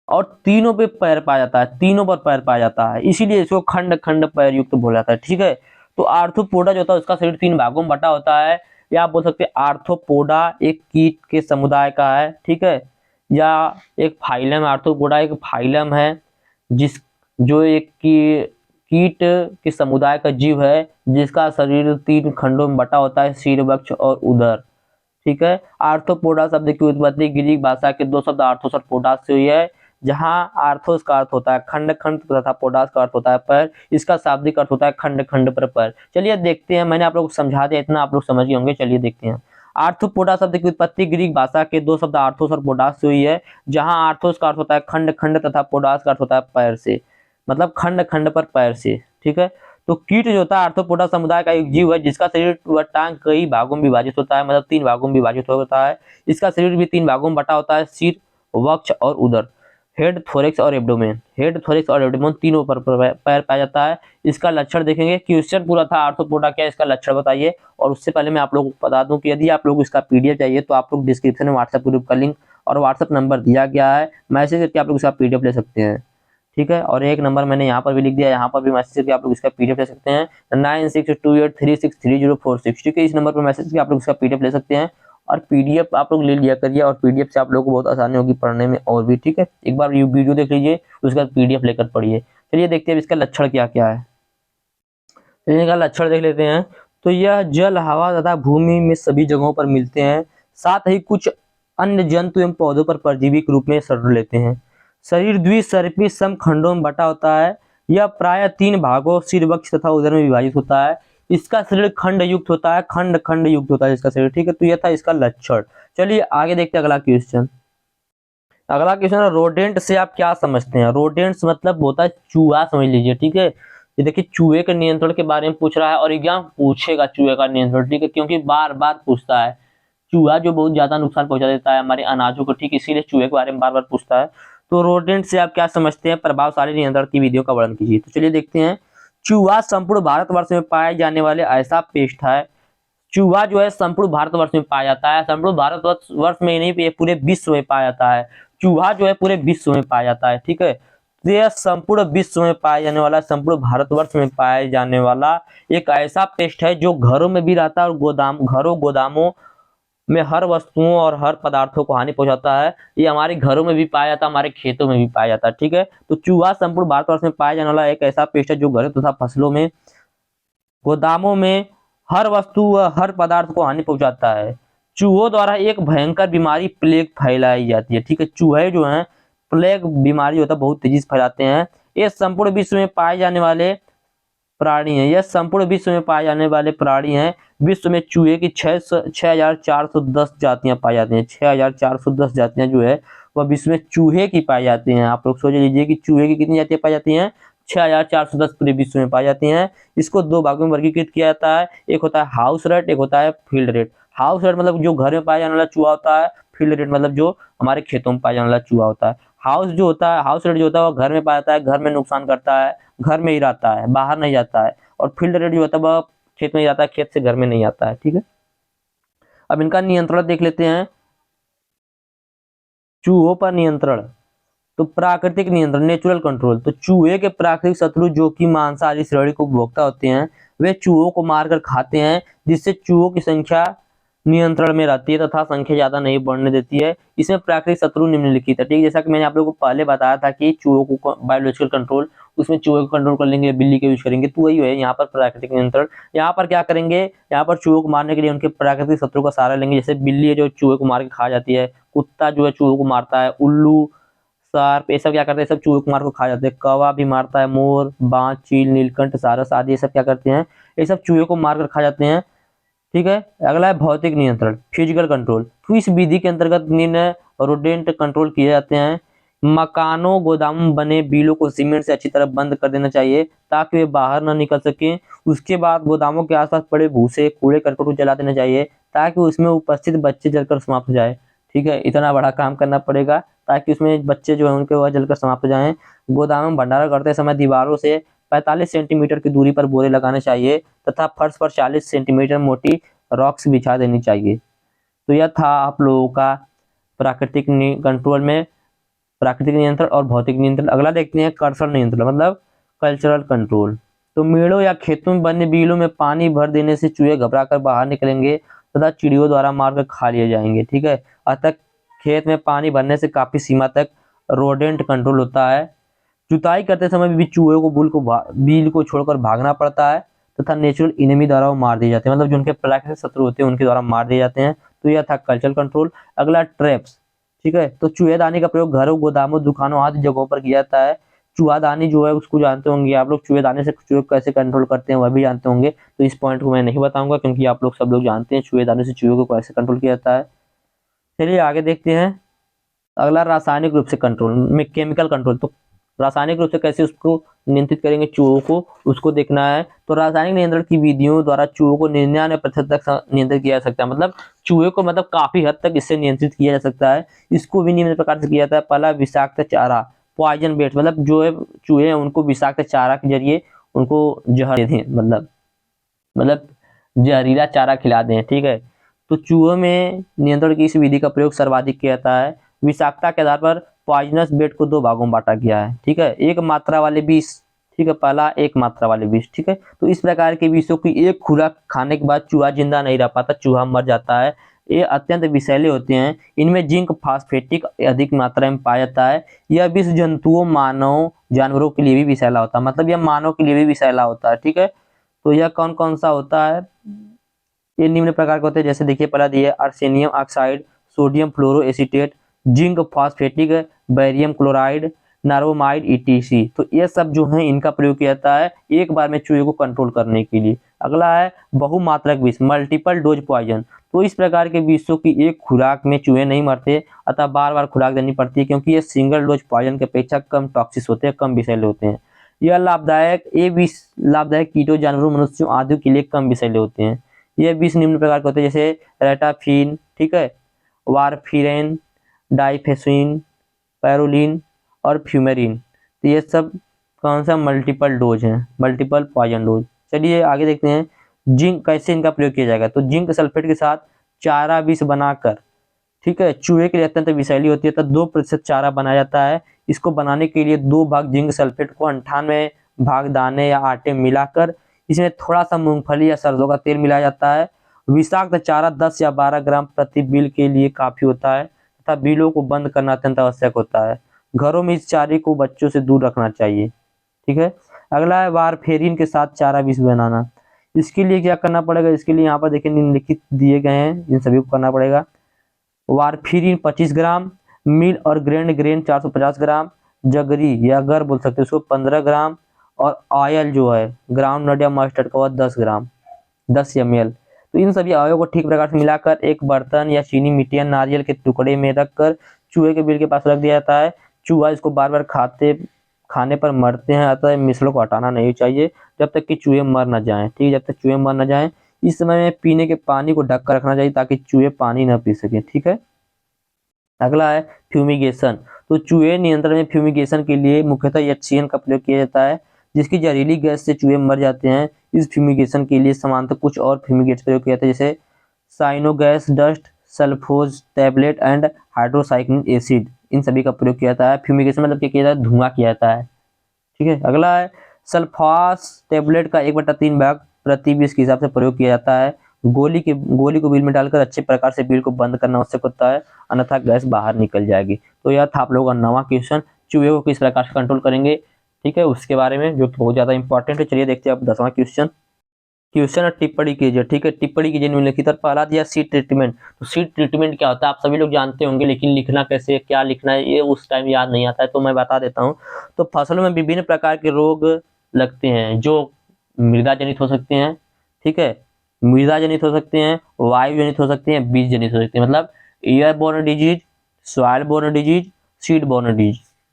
और तीनों पे पैर पाया जाता है, तीनों पर पैर पाया जाता है, इसीलिए इसको खंड खंड पैर युक्त बोला जाता है। ठीक है, तो आर्थ्रोपोडा जो होता है उसका शरीर 3 भागों में बटा होता है, या आप बोल सकते हैं आर्थ्रोपोडा एक कीट के समुदाय का है। ठीक है, या एक फाइलम, आर्थ्रोपोडा एक फाइलम है जिस जो एक कीट के समुदाय का जीव है जिसका शरीर 3 खंडों में बटा होता है, सिर, वक्ष और उदर। ठीक है, आर्थ्रोपोडा शब्द की उत्पत्ति ग्रीक भाषा के दो शब्द आर्थोस और पोडास से हुई है, जहां आर्थोस का अर्थ होता है खंड खंड तथा पोडास का अर्थ होता है पैर। इसका शाब्दिक अर्थ होता है खंड खंड पर पैर। चलिए देखते हैं, मैंने आप लोग को समझा दिया, इतना आप लोग समझ गए होंगे। चलिए देखते हैं, आर्थ्रोपोडा शब्द की उत्पत्ति ग्रीक भाषा के दो शब्द आर्थोस और पोडास से हुई है, जहां आर्थोस का अर्थ होता है खंड खंड तथा पोडास का अर्थ होता है पैर से, मतलब खंड खंड पर पैर से। ठीक है, तो कीट जो होता है आर्थ्रोपोडा समुदाय का एक जीव है जिसका शरीर व टांग कई भागों में विभाजित होता है, मतलब 3 भागों में विभाजित होता है। इसका शरीर भी 3 भागों में बटा होता है, सिर, वक्ष और उदर, हेड, थोरेक्स और एब्डोमेन। हेड, थोरेक्स और एब्डोमेन तीनों पर पैर पाया जाता है। इसका लक्षण देखेंगे। क्वेश्चन पूरा था आर्थ्रोपोडा क्या, इसका लक्षण बताइए। और उससे पहले मैं आप लोगों को बता दूं कि यदि आप लोग इसका पीडीएफ चाहिए तो आप लोग डिस्क्रिप्शन में व्हाट्सएप ग्रुप का लिंक और व्हाट्सएप नंबर दिया गया है, मैसेज करके आप लोग इसका पीडीएफ ले सकते हैं। ठीक है, और एक नंबर मैंने यहाँ पर भी लिख दिया, यहाँ पर भी मैसेज करके आप लोग इसका पीडीएफ ले सकते हैं, 9628363046। ठीक है, इस नंबर पर मैसेज करके आप लोग इसका पीडीएफ ले सकते हैं, और पीडीएफ आप लोग ले लिया करिए, और पीडीएफ से आप लोगों को बहुत आसानी होगी पढ़ने में और भी। ठीक है, एक बार ये वीडियो देख लीजिए, उसके बाद पीडीएफ लेकर पढ़िए। चलिए देखते हैं इसका लक्षण क्या क्या है। इसका लक्षण देख लेते हैं। तो यह जल, हवा तथा भूमि में सभी जगहों पर मिलते हैं, साथ ही कुछ अन्य जंतु एवं पौधों पर परजीवी के रूप में शरण लेते हैं। शरीर द्विसर्पी सम खंडों में बटा होता है। यह प्राय 3 भागों, सिर, वक्ष तथा उदर में विभाजित होता है। इसका शरीर खंड युक्त होता है, खंड खंड युक्त होता है इसका शरीर। ठीक है, तो यह था इसका लक्षण। चलिए आगे देखते हैं अगला क्वेश्चन। अगला क्वेश्चन है, रोडेंट से आप क्या समझते हैं। रोडेंट्स मतलब होता है चूहा, समझ लीजिए। ठीक है, ये देखिए चूहे के नियंत्रण के बारे में पूछ रहा है, और एग्जाम पूछेगा चूहे का नियंत्रण। ठीक है, क्योंकि बार बार पूछता है, चूहा जो बहुत ज्यादा नुकसान पहुंचा देता है हमारे अनाजों को। ठीक, इसीलिए चूहे के बारे में बार बार पूछता है। तो रोडेंट से आप क्या समझते हैं, प्रभावशाली नियंत्रण की विधियों का वर्णन कीजिए। तो चलिए देखते हैं। चूहा संपूर्ण भारतवर्ष में पाए जाने वाले ऐसा पेस्ट है। चूहा जो है संपूर्ण भारतवर्ष में पाया जाता है, संपूर्ण भारतवर्ष में नहीं, पूरे विश्व में पाया जाता है। चूहा जो है पूरे विश्व में पाया जाता है। ठीक है, तो यह संपूर्ण विश्व में पाया जाने वाला, संपूर्ण भारतवर्ष में पाया जाने वाला एक ऐसा पेस्ट है जो घरों में भी रहता है और घरों, गोदामों में हर वस्तुओं और हर पदार्थों को हानि पहुंचाता है। ये हमारे घरों में भी पाया जाता है, हमारे खेतों में भी पाया जाता है। ठीक है, तो चूहा संपूर्ण भारतवर्ष में पाया जाने वाला एक ऐसा पेस्ट है जो घरों तथा फसलों में, गोदामों में हर वस्तु व हर पदार्थ को हानि पहुंचाता है। चूहों द्वारा एक भयंकर बीमारी प्लेग फैलाई जाती है। ठीक है, चूहे जो हैं प्लेग बीमारी होता है, बहुत तेजी से फैलाते हैं। ये संपूर्ण विश्व में पाए जाने वाले प्राणी हैं। यह संपूर्ण विश्व में पाए जाने वाले प्राणी हैं। विश्व में चूहे की 6,410 जातियां पाई जाती हैं। 6,410 जातियां जो है वह विश्व में चूहे की पाई जाती हैं। आप लोग सोच लीजिए कि चूहे की कितनी जातियां पाई जाती हैं, 6,410 पूरे विश्व में पाई जाती हैं। इसको दो भागों में वर्गीकृत किया जाता है, एक होता है हाउस रेट, एक होता है फील्ड रेट। हाउस रेट मतलब जो घर में पाया जाने वाला चूहा होता है, फील्ड रेट मतलब जो हमारे खेतों में पाया जाने वाला चूहा होता है। हाउस जो होता है, हाउस रेट जो होता है वह घर में पाया जाता है, घर में नुकसान करता है, घर में ही रहता है, बाहर नहीं जाता है। और फील्ड रेट जो होता है वह खेत में ही जाता है, खेत से घर में नहीं आता है। ठीक है, अब इनका नियंत्रण देख लेते हैं। चूहों पर नियंत्रण, तो प्राकृतिक नियंत्रण, नेचुरल कंट्रोल। तो चूहे के प्राकृतिक शत्रु जो कि मांसाहारी श्रेणी को उपभोक्ता होते हैं, वे चूहों को मारकर खाते हैं, जिससे चूहों की संख्या नियंत्रण में रहती है तथा संख्या ज्यादा नहीं बढ़ने देती है। इसमें प्राकृतिक शत्रु निम्नलिखित है। ठीक है, जैसा कि मैंने आप लोगों को पहले बताया था कि चूहों को बायोलॉजिकल कंट्रोल, उसमें चूहे को कंट्रोल करने के लिए बिल्ली का यूज करेंगे, तो वही है यहाँ पर प्राकृतिक नियंत्रण। यहाँ पर क्या करेंगे, यहाँ पर चूहों को मारने के लिए उनके प्राकृतिक शत्रु का सहारा लेंगे। जैसे बिल्ली है जो चूहे को मार के खा जाती है, कुत्ता जो है चूहों को मारता है, उल्लू, सार्प, ये सब क्या करते हैं, सब चूहे को मार को खा जाते हैं। कौवा भी मारता है, मोर, बाज, चील, नीलकंठ, सारस आदि ये सब क्या करते हैं, ये सब चूहे को मार कर खा जाते हैं। ठीक है, अगला है भौतिक नियंत्रण, फिजिकल कंट्रोल। तो इस विधि के अंतर्गत निम्न रोडेंट कंट्रोल किए जाते हैं। मकानों गोदामों में बने बिलों को सीमेंट से अच्छी तरह बंद कर देना चाहिए ताकि वे बाहर न निकल सकें। उसके बाद गोदामों के आसपास पड़े भूसे, कूड़े करकट को जला देना चाहिए ताकि उसमें उपस्थित बच्चे जलकर समाप्त हो जाए। ठीक है, इतना बड़ा काम करना पड़ेगा ताकि उसमें बच्चे जो है उनके वह जलकर समाप्त हो जाएं। गोदाम में भंडारण करते समय दीवारों से 45 सेंटीमीटर की दूरी पर बोरे लगाने चाहिए तथा फर्श पर 40 सेंटीमीटर मोटी रॉक्स बिछा देनी चाहिए। तो यह था आप लोगों का प्राकृतिक कंट्रोल में प्राकृतिक नियंत्रण और भौतिक नियंत्रण। अगला देखते हैं कल्चरल नियंत्रण, मतलब कल्चरल कंट्रोल। तो मेड़ों या खेतों में बने बिलों में पानी भर देने से चूहे घबरा कर बाहर निकलेंगे तथा चिड़ियों द्वारा मारकर खा लिए जाएंगे। ठीक है, अतः खेत में पानी भरने से काफी सीमा तक रोडेंट कंट्रोल होता है। जुताई करते समय भी चूहे को बिल को छोड़कर भागना पड़ता है तथा नेचुरल इनेमी द्वारा वो मार दिए जाते हैं, मतलब जो उनके प्राकृतिक शत्रु होते हैं उनके द्वारा मार दिए जाते हैं। तो यह था कल्चरल कंट्रोल। अगला ट्रैप्स। ठीक है, तो चूहेदानी का प्रयोग घरों, गोदामों, दुकानों आदि जगहों पर किया जाता है। चूहादानी जो है उसको जानते होंगे आप लोग, चूहेदानी से चूहे कैसे कंट्रोल करते हैं वह भी जानते होंगे। तो इस पॉइंट को मैं नहीं बताऊंगा क्योंकि आप लोग सब लोग जानते हैं चूहेदानी से चूहे को कैसे कंट्रोल किया जाता है। चलिए आगे देखते हैं। अगला रासायनिक रूप से कंट्रोल में केमिकल कंट्रोल। तो रासायनिक रूप से कैसे उसको नियंत्रित करेंगे चूहों को, उसको देखना है। तो रासायनिक नियंत्रण की विधियों द्वारा चूहों को 99% तक नियंत्रित किया जा सकता है, मतलब चूहे को मतलब काफी हद तक इससे नियंत्रित किया जा सकता है। इसको भी निम्न प्रकार से किया जाता है। पहला, विषाक्त चारा, पॉइजन बेट, मतलब जो है चूहे हैं उनको विषाक्त चारा के जरिए उनको जहर दे दें, मतलब जहरीला चारा खिला दें। ठीक है, तो चूहों में नियंत्रण की इस विधि का प्रयोग सर्वाधिक किया जाता है। विषाक्तता के आधार पर पॉइजनस बेट को दो भागों में बांटा गया है। ठीक है, एक मात्रा वाले विष, ठीक है, पहला एक मात्रा वाले विष। ठीक है, तो इस प्रकार के विषों की एक खुराक खाने के बाद चूहा जिंदा नहीं रह पाता, चूहा मर जाता है। ये अत्यंत विषैले होते हैं। इनमें जिंक फास्फेटिक अधिक मात्रा में पाया जाता है। यह विष जंतुओं, मानव, जानवरों के लिए भी विषैला होता है, मतलब यह मानव के लिए भी विषैला होता है। ठीक है, तो यह कौन कौन सा होता है, ये निम्न प्रकार के होते हैं। जैसे देखिए, पहला दिया arsenium oxide, sodium fluoro acetate, zinc phosphatic, barium chloride, norbormide ETC. तो ये सब जो है इनका प्रयोग किया जाता है एक बार में चूहे को कंट्रोल करने के लिए। अगला है बहुमात्रक विष, मल्टीपल डोज पॉइजन। तो इस प्रकार के विषों की एक खुराक में चूहे नहीं मरते, अतः बार बार खुराक देनी पड़ती है क्योंकि ये सिंगल डोज पॉइजन की अपेक्षा कम टॉक्सिक होते हैं, कम विषैले होते हैं। यह लाभदायक, ये विष लाभदायक कीटों, जानवरों, मनुष्यों आदि के लिए कम विषैले होते हैं। ये विष निम्न प्रकार के होते हैं, जैसे रेटाफिन, ठीक है, वारफिरेन, डाइफेसिन, पैरोलिन और फ्यूमेरिन। तो ये सब कौन सा मल्टीपल डोज हैं, मल्टीपल पॉइजन डोज। चलिए आगे देखते हैं जिंक कैसे इनका प्रयोग किया जाएगा। तो जिंक सल्फेट के साथ चारा विष बनाकर, ठीक है, चूहे के लिए अत्यंत विषैली होती है, तो 2% चारा बनाया जाता है। इसको बनाने के लिए 2 भाग जिंक सल्फेट को 98 भाग दाने या आटे मिलाकर इसमें थोड़ा सा मूंगफली या सरसों का तेल मिलाया जाता है विषाक्त चारा 10 या 12 ग्राम प्रति बिल के लिए काफी होता है तथा बिलों को बंद करना अत्यंत आवश्यक होता है। घरों में इस चारे को बच्चों से दूर रखना चाहिए। ठीक है। अगला है वारफेरिन के साथ चारा विष बनाना। इसके लिए क्या करना पड़ेगा, इसके लिए यहाँ पर देखिए निम्नलिखित दिए गए हैं, इन सभी को करना पड़ेगा। वारफेरिन 25 ग्राम, मिल और ग्रेन ग्रेन 450 ग्राम, जगरी या गर बोल सकते हैं उसको 15 ग्राम, और ऑयल जो है ग्राउंड नट या मस्टर्ड का 10 ग्राम 10 ml। तो इन सभी अवयवों को ठीक प्रकार से मिलाकर एक बर्तन या चीनी मिट्टी या नारियल के टुकड़े में रखकर चूहे के बिल के पास रख दिया जाता है। चूहा इसको बार बार खाने पर मरते हैं, अतः मिश्रण को हटाना नहीं चाहिए जब तक कि चूहे मर न जाएं। ठीक है, जब तक चूहे मर न जाएं। इस समय में पीने के पानी को ढक कर रखना चाहिए ताकि चूहे पानी न पी सके। ठीक है। अगला है फ्यूमिगेशन। तो चूहे नियंत्रण में फ्यूमिगेशन के लिए मुख्यतः HCN का प्रयोग किया जाता है, जिसकी जहरीली गैस से चूहे मर जाते हैं। इस फ्यूमिगेशन के लिए समांतर कुछ और फ्यूमिगेट्स प्रयोग किया जाता है, जैसे cyano gas dust, sulphos tablet and hydrocyclic acid. इन सभी का प्रयोग किया जाता है। फ्यूमिगेशन मतलब क्या किया जाता है, धुआं किया जाता है। ठीक है। अगला है सल्फास टैबलेट का 1/3 भाग प्रति 20 के हिसाब से प्रयोग किया जाता है। गोली को बिल में डालकर अच्छे प्रकार से बिल को बंद करना आवश्यक होता है, अन्यथा गैस बाहर निकल जाएगी। तो यह था आप लोगों का नवा क्वेश्चन, चूहे को किस प्रकार से कंट्रोल करेंगे, ठीक है, उसके बारे में, जो बहुत ज्यादा इंपॉर्टेंट है। चलिए देखते हैं अब 10वां क्वेश्चन। क्वेश्चन टिप्पणी कीजिए। ठीक है, टिप्पणी कीजिए निम्नलिखित। और पहला दिया सीड ट्रीटमेंट। तो सीड ट्रीटमेंट क्या होता है आप सभी लोग जानते होंगे, लेकिन लिखना कैसे, क्या लिखना है, ये उस टाइम याद नहीं आता है, तो मैं बता देता हूँ। तो फसलों में विभिन्न प्रकार के रोग लगते हैं जो मृदा जनित हो सकते हैं। ठीक है, मृदा जनित हो सकते हैं, वायु जनित हो सकते हैं, बीज जनित हो सकते हैं। मतलब air borne disease, soil borne disease, seed borne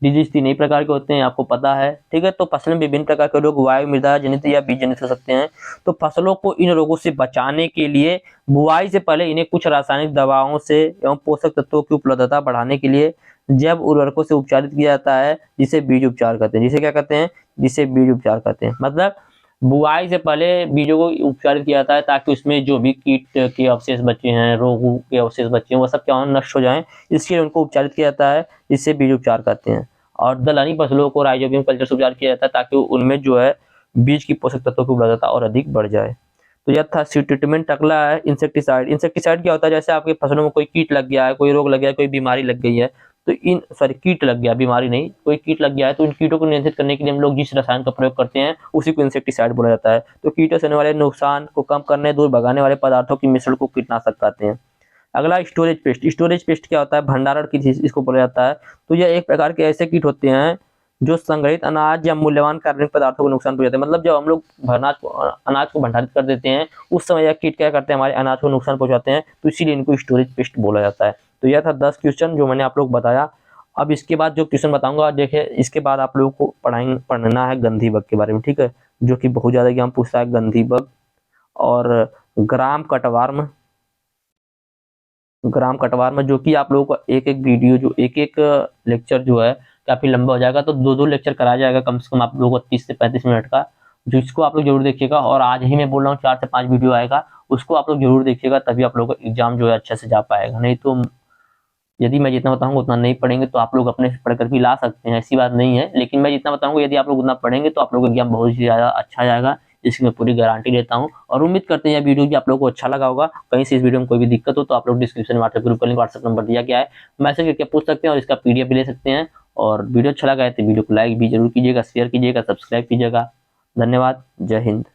disease 3 ही प्रकार के होते हैं, आपको पता है। ठीक है, तो फसल में विभिन्न प्रकार के रोग वायु, मृदा जनित या बीज जनित हो सकते हैं। तो फसलों को इन रोगों से बचाने के लिए बुआई से पहले इन्हें कुछ रासायनिक दवाओं से एवं पोषक तत्वों की उपलब्धता बढ़ाने के लिए जैव उर्वरकों से उपचारित किया जाता है, जिसे बीज उपचार कहते हैं। जिसे क्या कहते हैं, जिसे बीज उपचार कहते हैं। मतलब बुआई से पहले बीजों को उपचारित किया जाता है ताकि उसमें जो भी कीट के अवशेष बचे हैं, रोगों के अवशेष बचे हैं, वो सब क्या हो, नष्ट हो जाएं। इसके लिए उनको उपचारित किया जाता है, जिससे बीज उपचार कहते हैं। और दलहनी फसलों को राइजोबियम कल्चर से उपचार किया जाता है ताकि उनमें जो है बीज की पोषक तत्वों की उपलब्धता और अधिक बढ़ जाए। तो यह था सीड ट्रीटमेंट। अगला है इंसेक्टिसाइड। इंसेक्टिसाइड क्या होता है, जैसे आपके फसलों में कोई कीट लग गया है, कोई रोग लग गया है, कोई बीमारी लग गई है, तो कीट लग गया, बीमारी नहीं, कोई कीट लग गया है, तो इन कीटों को नियंत्रित करने के लिए हम लोग जिस रसायन का प्रयोग करते हैं उसी को इंसेक्टिसाइड बोला जाता है। तो कीटों से होने वाले नुकसान को कम करने, दूर भगाने वाले पदार्थों के मिश्रण को कीटनाशक कहते हैं। अगला स्टोरेज पेस्ट। स्टोरेज पेस्ट क्या होता है, भंडारण की चीज इसको बोला जाता है। तो यह एक प्रकार के ऐसे कीट होते हैं जो संग्रहित अनाज या मूल्यवान कार्बनिक पदार्थों को नुकसान पहुंचाते हैं। मतलब जब हम लोग अनाज को भंडारित कर देते हैं, उस समय यह कीट क्या करते हैं, हमारे अनाज को नुकसान पहुंचाते हैं, तो इसीलिए इनको स्टोरेज पेस्ट बोला जाता है। तो यह था 10 क्वेश्चन जो मैंने आप लोग बताया। अब इसके बाद जो क्वेश्चन बताऊंगा, देखिए इसके बाद आप लोगों को पढ़ना है गंधी बग के बारे में। ठीक है, जो कि बहुत ज्यादा एग्जाम पूछता है, गंधी बग और ग्राम कटवार्म। जो कि आप लोगों को एक एक वीडियो, जो एक एक लेक्चर जो है काफी लंबा हो जाएगा, तो 2-2 लेक्चर कराया जाएगा कम से कम आप लोगों को 30 से 35 मिनट का, जिसको आप लोग जरूर देखिएगा। और आज ही मैं बोल रहा हूँ 4 से 5 वीडियो आएगा, उसको आप लोग जरूर देखिएगा, तभी आप लोगों का एग्जाम जो है अच्छे से जा पाएगा। नहीं तो यदि मैं जितना बताऊंगा उतना नहीं पढ़ेंगे तो आप लोग अपने से पढ़कर भी ला सकते हैं, ऐसी बात नहीं है, लेकिन मैं जितना बताऊंगा यदि आप लोग उतना पढ़ेंगे तो आप लोग का एग्जाम बहुत ही ज्यादा अच्छा जाएगा, इसकी मैं पूरी गारंटी देता हूं। और उम्मीद करते हैं यह वीडियो भी आप लोगों को अच्छा लगा होगा। कहीं से इस वीडियो में कोई भी दिक्कत हो तो आप लोग डिस्क्रिप्शन में व्हाट्सएप ग्रुप का लिंक, व्हाट्सएप नंबर दिया गया है, मैसेज करके पूछ सकते हैं और इसका PDF भी ले सकते हैं। और वीडियो अच्छा लगा है तो वीडियो को लाइक भी जरूर कीजिएगा, शेयर कीजिएगा, सब्सक्राइब कीजिएगा। धन्यवाद, जय हिंद।